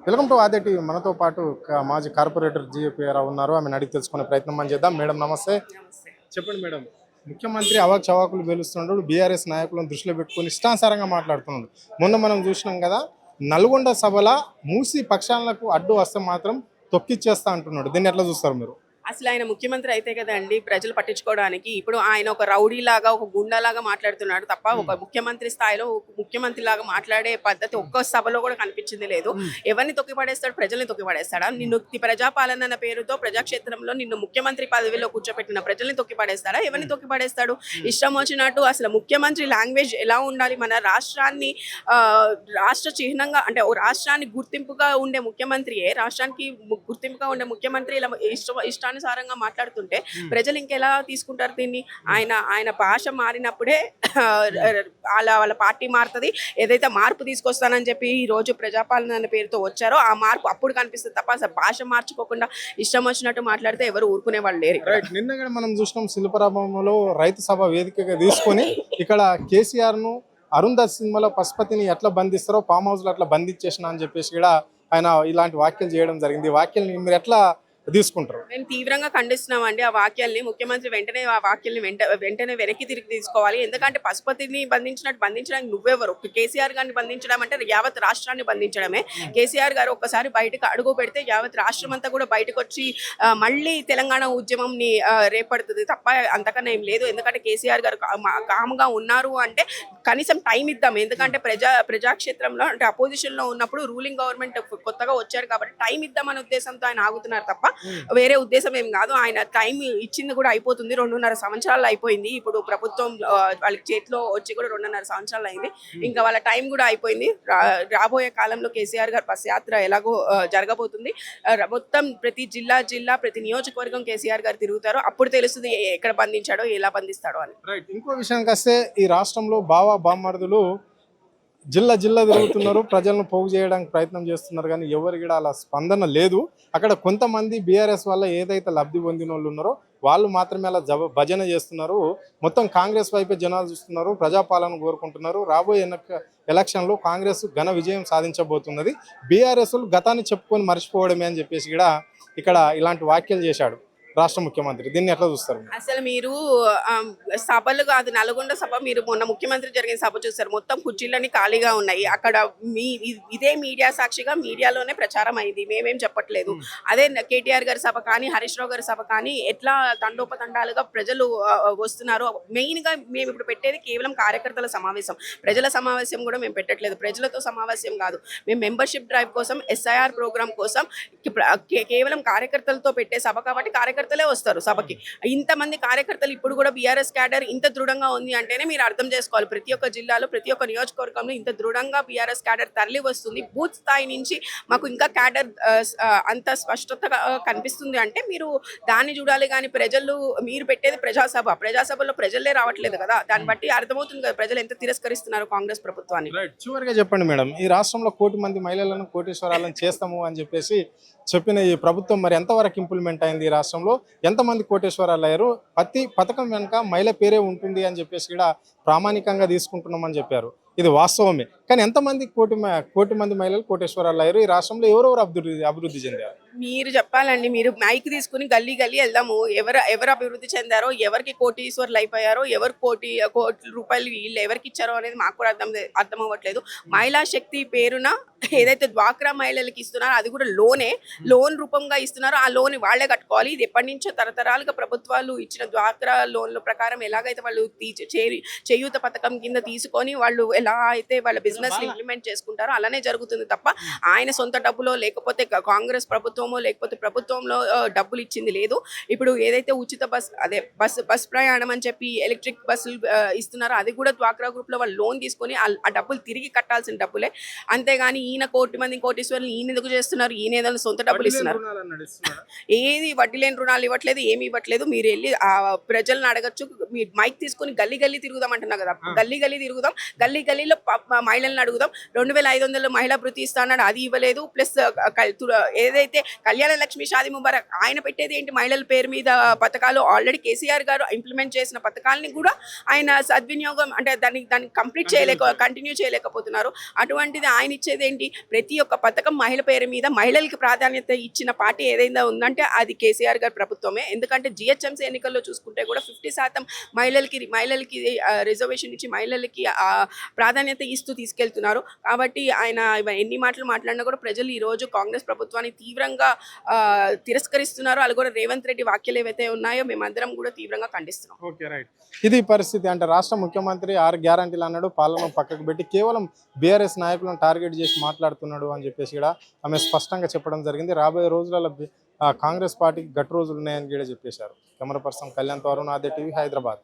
Welcome to ఆదే TV. మనతో పాటు మాజీ కార్పొరేటర్ జిఏపీ రావు ఉన్నారు. ఆమెను అడిగి తెలుసుకునే ప్రయత్నం మనం చేద్దాం. మేడం నమస్తే. నమస్తే. చెప్పండి మేడం. ముఖ్యమంత్రి అవాక్ చవాకులు పేలుస్తున్నాడు. బీఆర్ఎస్ నాయకులను దృష్టిలో పెట్టుకొని ఇష్టానుసారంగా మాట్లాడుతున్నాడు. మొన్న మనం చూసినాం కదా, నల్గొండ సభల మూసి పక్షాలకు అడ్డు వస్తే మాత్రం తొక్కిచ్చేస్తా అంటున్నాడు. దీన్ని ఎట్లా చూస్తారు మీరు? అసలు ఆయన ముఖ్యమంత్రి అయితే కదండి ప్రజలు పట్టించుకోవడానికి. ఇప్పుడు ఆయన ఒక రౌడీ లాగా, ఒక గుండాలాగా మాట్లాడుతున్నాడు తప్ప ఒక ముఖ్యమంత్రి స్థాయిలో ముఖ్యమంత్రి లాగా మాట్లాడే పద్ధతి ఒక్క సభలో కూడా కనిపించింది లేదు. ఎవరిని తొక్కిపడేస్తాడు? ప్రజల్ని తొక్కిపడేస్తాడా? నిన్ను ప్రజాపాలన అన్న పేరుతో ప్రజాక్షేత్రంలో నిన్ను ముఖ్యమంత్రి పదవిలో కూర్చోపెట్టిన ప్రజల్ని తొక్కిపడేస్తాడా? ఎవరిని తొక్కిపడేస్తాడు? ఇష్టం వచ్చినట్టు అసలు ముఖ్యమంత్రి లాంగ్వేజ్ ఎలా ఉండాలి? మన రాష్ట్రాన్ని రాష్ట్ర చిహ్నంగా, అంటే ఓ రాష్ట్రానికి గుర్తింపుగా ఉండే ముఖ్యమంత్రియే, రాష్ట్రానికి గుర్తింపుగా ఉండే ముఖ్యమంత్రి ఇలా ఇష్టానుసారంగా మాట్లాడుతుంటే ప్రజలు ఇంకెలా తీసుకుంటారు దీన్ని? ఆయన ఆయన భాష మారినప్పుడే వాళ్ళ పార్టీ మారుతుంది. ఏదైతే మార్పు తీసుకొస్తానని చెప్పి ఈ రోజు ప్రజాపాలన అనే పేరుతో వచ్చారో ఆ మార్పు అప్పుడు కనిపిస్తుంది తప్ప అసలు భాష మార్చుకోకుండా ఇష్టం వచ్చినట్టు మాట్లాడితే ఎవరు ఊరుకునే వాళ్ళు లేరు. నిన్న మనం చూసినాం, శిల్పరామంలో రైతు సభ వేదికగా తీసుకొని ఇక్కడ కేసీఆర్ ను అరుంధత్ సినిమాలో పశుపతిని ఎట్లా బంధిస్తారో ఫామ్ హౌస్ లో అట్లా బంధించేసిన అని చెప్పేసి కూడా ఆయన ఇలాంటి వ్యాఖ్యలు చేయడం జరిగింది. ఈ వ్యాఖ్యల్ని మీరు ఎట్లా తీసుకుంటారు? మేము తీవ్రంగా ఖండిస్తున్నామండి ఆ వాక్యాల్ని. ముఖ్యమంత్రి వెంటనే ఆ వాక్యాల్ని వెంటనే వెనక్కి తిరిగి తీసుకోవాలి. ఎందుకంటే పశుపతిని బంధించడానికి నువ్వెవరు? కేసీఆర్ గారిని బంధించడం అంటే యావత్ రాష్ట్రాన్ని బంధించడమే. కేసీఆర్ గారు ఒక్కసారి బయటకు అడుగు పెడితే యావత్ రాష్ట్రం అంతా కూడా బయటకు వచ్చి మళ్ళీ తెలంగాణ ఉద్యమంని రేపడుతుంది తప్ప అంతకన్నా ఏం లేదు. ఎందుకంటే కేసీఆర్ గారు కామ్గా ఉన్నారు అంటే కనీసం టైం ఇద్దాం. ఎందుకంటే ప్రజాక్షేత్రంలో అంటే అపోజిషన్ లో ఉన్నప్పుడు రూలింగ్ గవర్నమెంట్ కొత్తగా వచ్చారు కాబట్టి టైం ఇద్దామనే ఉద్దేశంతో ఆయన ఆగుతున్నారు తప్ప వేరే ఉద్దేశం ఏం కాదు. ఆయన టైం ఇచ్చింది కూడా అయిపోతుంది. 2.5 సంవత్సరాలు అయిపోయింది. ఇప్పుడు ప్రభుత్వం వాళ్ళకి చేతిలో వచ్చి కూడా 2.5 సంవత్సరాలు అయింది. ఇంకా వాళ్ళ టైం కూడా అయిపోయింది. రాబోయే కాలంలో కేసీఆర్ గారు బస్ యాత్ర ఎలాగో జరగబోతుంది. మొత్తం ప్రతి జిల్లా ప్రతి నియోజకవర్గం కేసీఆర్ గారు తిరుగుతారు. అప్పుడు తెలుస్తుంది ఎక్కడ బంధించాడో ఎలా బంధిస్తాడో అని. ఇంకో విషయానికి వస్తే, ఈ రాష్ట్రంలో బామర్దులు జిల్లా తిరుగుతున్నారు, ప్రజలను పోగు చేయడానికి ప్రయత్నం చేస్తున్నారు, కానీ ఎవరికి కూడా అలా స్పందన లేదు. అక్కడ కొంతమంది బీఆర్ఎస్ వల్ల ఏదైతే లబ్ధి పొందిన వాళ్ళు ఉన్నారో వాళ్ళు మాత్రమే అలా భజన చేస్తున్నారు. మొత్తం కాంగ్రెస్ వైపే జనాలు చూస్తున్నారు, ప్రజాపాలన కోరుకుంటున్నారు. రాబోయే ఎలక్షన్లో కాంగ్రెస్ ఘన విజయం సాధించబోతున్నది. బీఆర్ఎస్ గతాన్ని చెప్పుకొని మర్చిపోవడమే అని చెప్పేసి కూడా ఇక్కడ ఇలాంటి వ్యాఖ్యలు చేశాడు రాష్ట్ర ముఖ్యమంత్రి. దీన్ని ఎట్లా చూస్తారు? అసలు మీరు సభలు కాదు, నల్గొండ సభ మీరు మొన్న ముఖ్యమంత్రి జరిగిన సభ చూస్తారు. మొత్తం కుర్చీలన్నీ ఖాళీగా ఉన్నాయి. అక్కడ ఇదే మీడియా సాక్షిగా మీడియాలోనే ప్రచారం అయింది, మేమేం చెప్పట్లేదు. అదే కేటీఆర్ గారి సభ కానీ, హరీష్ రావు గారి సభ కానీ ఎట్లా తండోపతండాలుగా ప్రజలు వస్తున్నారు. మెయిన్ గా మేము ఇప్పుడు పెట్టేది కేవలం కార్యకర్తల సమావేశం, ప్రజల సమావేశం కూడా మేము పెట్టట్లేదు. ప్రజలతో సమావేశం కాదు, మేము మెంబర్షిప్ డ్రైవ్ కోసం, SIR ప్రోగ్రామ్ కోసం కేవలం కార్యకర్తలతో పెట్టే సభ కాబట్టి కార్యకర్తలే వస్తారు సభకి. ఇంతమంది కార్యకర్తలు ఇప్పుడు కూడా బీఆర్ఎస్ క్యాడర్ ఇంత దృఢంగా ఉంది అంటేనే మీరు అర్థం చేసుకోవాలి. ప్రతి ఒక్క జిల్లాలో, ప్రతి ఒక్క నియోజకవర్గంలో ఇంత దృఢంగా బీఆర్ఎస్ క్యాడర్ తరలి వస్తుంది. బూత్ స్థాయి నుంచి మాకు ఇంకా క్యాడర్ అంత స్పష్టతగా కనిపిస్తుంది అంటే మీరు దాన్ని చూడాలి. కానీ మీరు పెట్టేది ప్రజాసభలో ప్రజలే రావట్లేదు కదా, దాన్ని బట్టి అర్థమవుతుంది కదా ప్రజలు ఎంత తిరస్కరిస్తున్నారు కాంగ్రెస్ ప్రభుత్వాన్ని. చివరిగా చెప్పండి మేడం, ఈ రాష్ట్రంలో 1 కోటి మంది మహిళలను కోటీశ్వరాలను చేస్తాము అని చెప్పేసి చెప్పిన ఈ ప్రభుత్వం మరి ఎంతవరకు ఇంప్లిమెంట్ అయింది? ఈ రాష్ట్రంలో ఎంతమంది కోటేశ్వరాలు అయ్యారు? ప్రతి పథకం వెనుక మహిళ పేరే ఉంటుంది అని చెప్పేసి కూడా ప్రామాణికంగా తీసుకుంటున్నామని చెప్పారు. ఇది వాస్తవమే, కానీ ఎంతమంది కోటి మంది మహిళలు కోటేశ్వరాలు అయ్యారు? ఈ రాష్ట్రంలో ఎవరెవరు అభివృద్ధి చెందారు? మీరు చెప్పాలండి. మీరు మైక్ తీసుకుని గల్లీ వెళ్దాము. ఎవరు అభివృద్ధి చెందారో, ఎవరికి కోటీశ్వర్లు అయిపోయారో, కోటి రూపాయలు వీళ్ళు ఎవరికి ఇచ్చారో అనేది మాకు కూడా అర్థం అవ్వట్లేదు. మహిళా శక్తి పేరున ఏదైతే డ్వాక్రా మహిళలకి ఇస్తున్నారో అది కూడా లోన్ రూపంగా ఇస్తున్నారో ఆ లోన్ వాళ్లే కట్టుకోవాలి. ఇది ఎప్పటి నుంచో తరతరాలుగా ప్రభుత్వాలు ఇచ్చిన డ్వాక్రా లోన్ల ప్రకారం ఎలాగైతే వాళ్ళు చేయూత పథకం కింద తీసుకొని వాళ్ళు ఎలా అయితే వాళ్ళ బిజినెస్ ఇంప్లిమెంట్ చేసుకుంటారో అలానే జరుగుతుంది తప్ప ఆయన సొంత డబ్బులో లేకపోతే కాంగ్రెస్ ప్రభుత్వమో లేకపోతే ప్రభుత్వంలో డబ్బులు ఇచ్చింది లేదు. ఇప్పుడు ఏదైతే ఉచిత బస్ ప్రయాణం అని చెప్పి ఎలక్ట్రిక్ బస్సులు ఇస్తున్నారో అది కూడా డ్వాక్రా గ్రూప్ లో వాళ్ళు లోన్ తీసుకొని ఆ డబ్బులు తిరిగి కట్టాల్సిన డబ్బులే. అంతేగాని ఈయన 1 కోటి మంది కోటీశ్వరులు ఈయన ఎందుకు చేస్తున్నారు? ఈయన ఏదైనా సొంత డబ్బులు ఇస్తున్నారు? ఏది వడ్డీ లేని రుణాలు ఇవ్వట్లేదు, ఏమి ఇవ్వట్లేదు. మీరు వెళ్ళి ఆ ప్రజలను అడగచ్చు. మీరు మైక్ తీసుకుని గల్లీ తిరుగుదాం అంటున్నా కదా, గల్లీ తిరుగుదాం. గల్లీలో మహిళలను అడుగుదాం. 2500 మహిళా భృతి ఇస్తా అన్నాడు, అది ఇవ్వలేదు. ప్లస్ ఏదైతే కళ్యాణ లక్ష్మి, షాది ముబారక్ ఆయన పెట్టేది ఏంటి? మహిళల పేరు మీద పథకాలు. ఆల్రెడీ కేసీఆర్ గారు ఇంప్లిమెంట్ చేసిన పథకాలని కూడా ఆయన సద్వినియోగం అంటే దాన్ని కంప్లీట్ కంటిన్యూ చేయలేకపోతున్నారు. అటువంటిది ఆయన ఇచ్చేది ఏంటి? ప్రతి ఒక్క పథకం మహిళ పేరు మీద మహిళలకి ప్రాధాన్యత ఇచ్చిన పార్టీ ఏదైనా ఉందంటే అది కేసీఆర్ గారి ప్రభుత్వమే. ఎందుకంటే జిహెచ్ఎంసీ ఎన్నికల్లో చూసుకుంటే కూడా 50% మహిళలకి రిజర్వేషన్ ఇచ్చి మహిళలకి ప్రాధాన్యత ఇస్తూ తీసుకెళ్తున్నారు. కాబట్టి ఆయన ఎన్ని మాటలు మాట్లాడినా కూడా ప్రజలు ఈ రోజు కాంగ్రెస్ ప్రభుత్వాన్ని తీవ్రంగా తిరస్కరిస్తున్నారు. అది కూడా రేవంత్ రెడ్డి వ్యాఖ్యలు ఏవైతే ఉన్నాయో మేమందరం కూడా తీవ్రంగా ఖండిస్తున్నాం. Okay, right. ఇది పరిస్థితి. అంటే రాష్ట్ర ముఖ్యమంత్రి 6 గ్యారంటీలు అన్నాడు, పాలన పక్కకు పెట్టి కేవలం బీఆర్ఎస్ నాయకులను టార్గెట్ చేసి మాట్లాడుతున్నాడు అని చెప్పేసి కూడా ఆమె స్పష్టంగా చెప్పడం జరిగింది. రాబోయే రోజులలో కాంగ్రెస్ పార్టీకి గట్టి రోజులు ఉన్నాయని కూడా చెప్పేశారు. కెమెరా పర్సన్ కళ్యాణ్ తో అరుణ్, ఆద్య టీవీ, హైదరాబాద్.